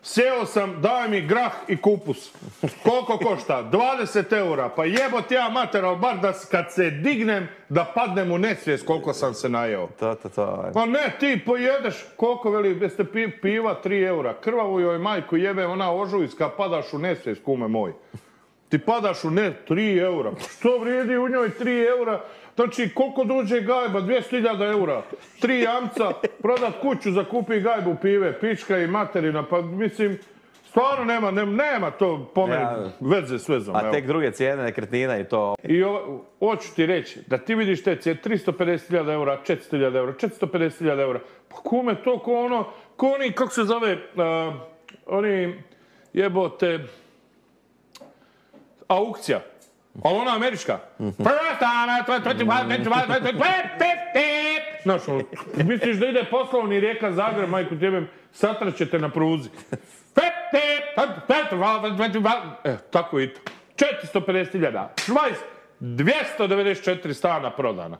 sjeo sam, daj mi grah i kupus. Koliko košta? 20 eura. Pa jebot ja materal, bar da kad se dignem, da padnem u nesvijest koliko sam se najeo. Pa ne, ti pojedeš, koliko veli, jeste piva 3 eura. Krvavu joj majku jebe, ona ožujska, padaš u nesvijest, kume moj. Ti padaš u 3 eura. Što vrijedi u njoj 3 eura? Znači, koliko dođe gajba? 200.000 eura. 3 jamca, prodat kuću, zakupi gajbu pive, pička i materina. Pa mislim, stvarno nema to po meni veze s vezom. A tek druge cijene nekretnina i to. I hoću ti reći, da ti vidiš te cijene, 350.000 eura, 400.000 eura, 450.000 eura. Pa kume to ko oni, kako se zove, oni jebote, aukcija. Ali ona američka. Znaš, misliš da ide poslovni Rijeka Zagreb, majku tebe, satraćete na pruzi. Tako i to. 450.000. Švajc, 294 stana prodana.